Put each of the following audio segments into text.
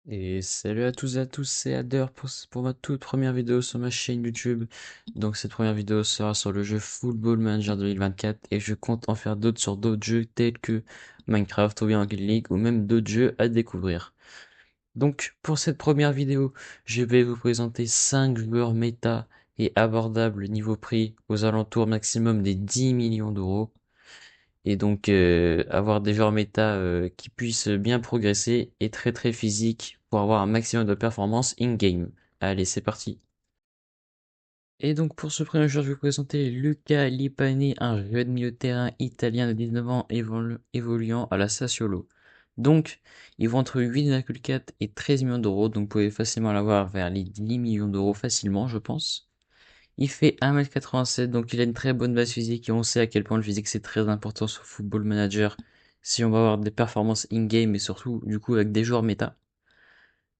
Et salut à tous et à tous, c'est Ader pour ma toute première vidéo sur ma chaîne YouTube. Donc cette première vidéo sera sur le jeu Football Manager 2024 et je compte en faire d'autres sur d'autres jeux tels que Minecraft ou bien Rocket League ou même d'autres jeux à découvrir. Donc pour cette première vidéo, je vais vous présenter 5 joueurs méta et abordables niveau prix aux alentours maximum des 10 millions d'euros. Et donc avoir des joueurs méta qui puissent bien progresser et très très physiques pour avoir un maximum de performance in-game. Allez, c'est parti. Et donc pour ce premier joueur, je vais vous présenter Luca Lipani, un jeune milieu de terrain italien de 19 ans évoluant à la Sassuolo. Donc, il vaut entre 8,4 et 13 millions d'euros, donc vous pouvez facilement l'avoir vers les 10 millions d'euros facilement, je pense. Il fait 1m87, donc il a une très bonne base physique et on sait à quel point le physique c'est très important sur Football Manager si on va avoir des performances in-game et surtout du coup avec des joueurs méta.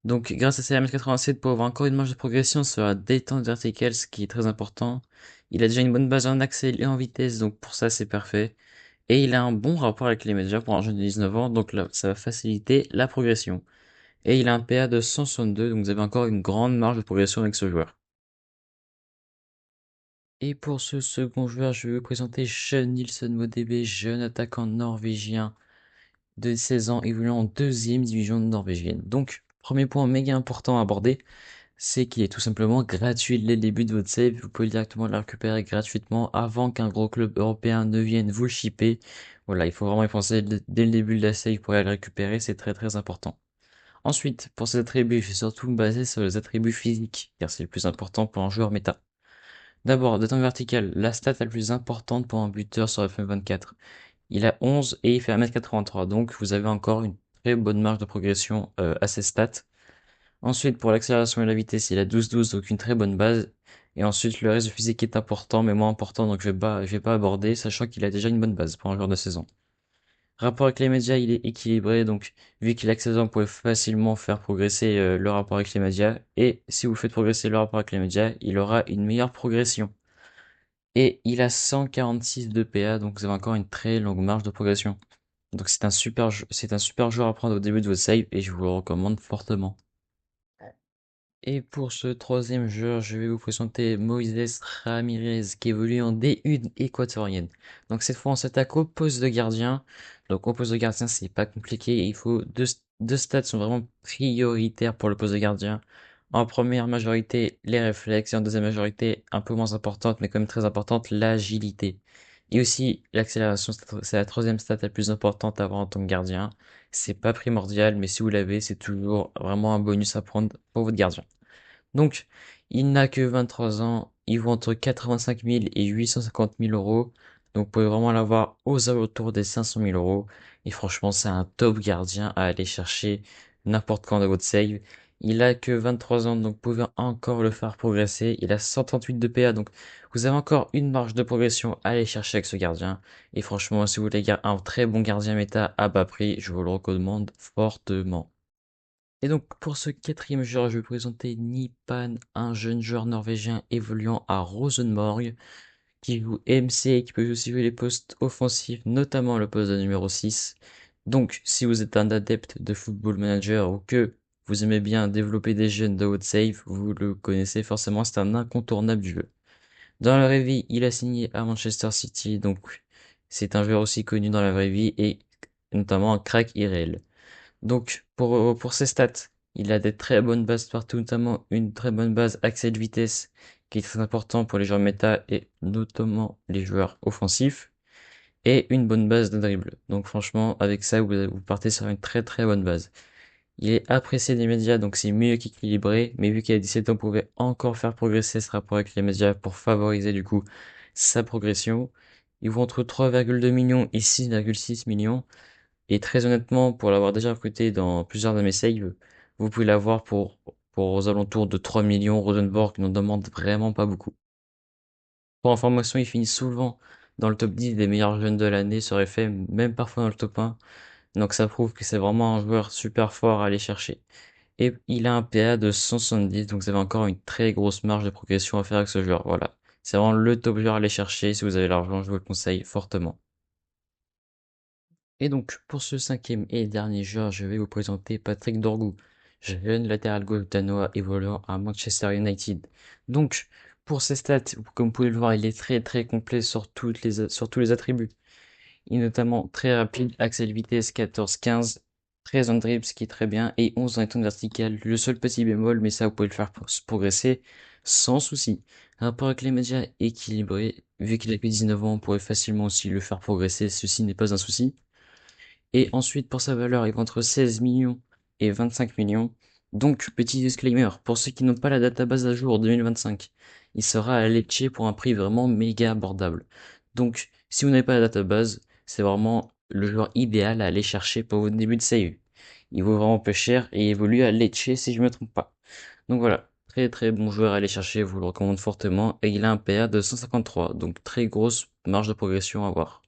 Donc grâce à ses 1m87 pour avoir encore une marge de progression sur la détente verticale, ce qui est très important. Il a déjà une bonne base en accès et en vitesse, donc pour ça c'est parfait. Et il a un bon rapport avec les médias pour un jeune de 19 ans, donc là ça va faciliter la progression. Et il a un PA de 162, donc vous avez encore une grande marge de progression avec ce joueur. Et pour ce second joueur, je vais vous présenter Sean Nilsson Modebe, jeune attaquant norvégien de 16 ans évoluant en deuxième division norvégienne. Donc, premier point méga important à aborder, c'est qu'il est tout simplement gratuit dès le début de votre save. Vous pouvez directement le récupérer gratuitement avant qu'un gros club européen ne vienne vous le shipper. Voilà, il faut vraiment y penser dès le début de la save pour aller le récupérer, c'est très très important. Ensuite, pour ces attributs, je vais surtout me baser sur les attributs physiques, car c'est le plus important pour un joueur méta. D'abord, de temps vertical, la stat la plus importante pour un buteur sur FM24. Il a 11 et il fait 1m83, donc vous avez encore une très bonne marge de progression à ces stats. Ensuite, pour l'accélération et la vitesse, il a 12-12, donc une très bonne base. Et ensuite, le reste du physique est important, mais moins important, donc je vais pas aborder, sachant qu'il a déjà une bonne base pour un joueur de saison. Rapport avec les médias, il est équilibré, donc vu qu'il a accès vous pouvez facilement faire progresser le rapport avec les médias. Et si vous faites progresser le rapport avec les médias, il aura une meilleure progression. Et il a 146 de PA, donc vous avez encore une très longue marge de progression. Donc c'est un super joueur à prendre au début de votre save et je vous le recommande fortement. Et pour ce troisième joueur, je vais vous présenter Moises Ramirez qui évolue en D1 équatorienne. Donc cette fois on s'attaque au poste de gardien. Donc au poste de gardien c'est pas compliqué, il faut deux stats sont vraiment prioritaires pour le poste de gardien. En première majorité les réflexes et en deuxième majorité un peu moins importante mais quand même très importante l'agilité. Et aussi l'accélération, c'est la troisième stat la plus importante à avoir en tant que gardien. C'est pas primordial mais si vous l'avez c'est toujours vraiment un bonus à prendre pour votre gardien. Donc, il n'a que 23 ans, il vaut entre 85 000 et 850 000 euros. Donc, vous pouvez vraiment l'avoir aux alentours des 500 000 euros. Et franchement, c'est un top gardien à aller chercher n'importe quand dans votre save. Il a que 23 ans, donc vous pouvez encore le faire progresser. Il a 138 de PA, donc vous avez encore une marge de progression à aller chercher avec ce gardien. Et franchement, si vous voulez un très bon gardien méta à bas prix, je vous le recommande fortement. Et donc pour ce quatrième joueur, je vais vous présenter Nipan, un jeune joueur norvégien évoluant à Rosenborg, qui joue MC et qui peut aussi jouer les postes offensifs, notamment le poste de numéro 6. Donc si vous êtes un adepte de Football Manager ou que vous aimez bien développer des jeunes de haute save, vous le connaissez forcément, c'est un incontournable du jeu. Dans la vraie vie, il a signé à Manchester City, donc c'est un joueur aussi connu dans la vraie vie et notamment un crack irréel. Donc, pour ses stats, il a des très bonnes bases partout, notamment une très bonne base accès de vitesse, qui est très important pour les joueurs méta et notamment les joueurs offensifs, et une bonne base de dribble. Donc franchement, avec ça, vous partez sur une très très bonne base. Il est apprécié des médias, donc c'est mieux qu'équilibré, mais vu qu'il a 17 ans, vous pouvez encore faire progresser ce rapport avec les médias pour favoriser du coup sa progression. Il vaut entre 3,2 millions et 6,6 millions. Et très honnêtement, pour l'avoir déjà recruté dans plusieurs de mes saves, vous pouvez l'avoir pour aux alentours de 3 millions. Rosenborg n'en demande vraiment pas beaucoup. Pour information, il finit souvent dans le top 10 des meilleurs jeunes de l'année sur FM, même parfois dans le top 1. Donc ça prouve que c'est vraiment un joueur super fort à aller chercher. Et il a un PA de 170, donc vous avez encore une très grosse marge de progression à faire avec ce joueur. Voilà. C'est vraiment le top joueur à aller chercher. Si vous avez l'argent, je vous le conseille fortement. Et donc, pour ce cinquième et dernier joueur, je vais vous présenter Patrick Dorgou. jeune latéral gauche danois évoluant à Manchester United. Donc, pour ses stats, comme vous pouvez le voir, il est très très complet sur tous les attributs. Il est notamment très rapide, axel vitesse 14-15, 13 en dribble, ce qui est très bien, et 11 en étang vertical. Le seul petit bémol, mais ça vous pouvez le faire pour progresser sans souci. Rapport avec les médias équilibré, vu qu'il a que 19 ans, on pourrait facilement aussi le faire progresser, ceci n'est pas un souci. Et ensuite, pour sa valeur, il va entre 16 millions et 25 millions. Donc, petit disclaimer, pour ceux qui n'ont pas la database à jour 2025, il sera à Lecce pour un prix vraiment méga abordable. Donc, si vous n'avez pas la database, c'est vraiment le joueur idéal à aller chercher pour votre début de save. Il vaut vraiment peu cher et évolue à Lecce si je me trompe pas. Donc voilà, très très bon joueur à aller chercher, je vous le recommande fortement. Et il a un PA de 153, donc très grosse marge de progression à avoir.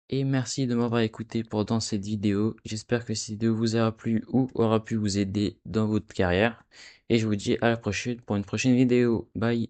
Et merci de m'avoir écouté pendant cette vidéo. J'espère que cette vidéo vous aura plu ou aura pu vous aider dans votre carrière. Et je vous dis à la prochaine pour une prochaine vidéo. Bye.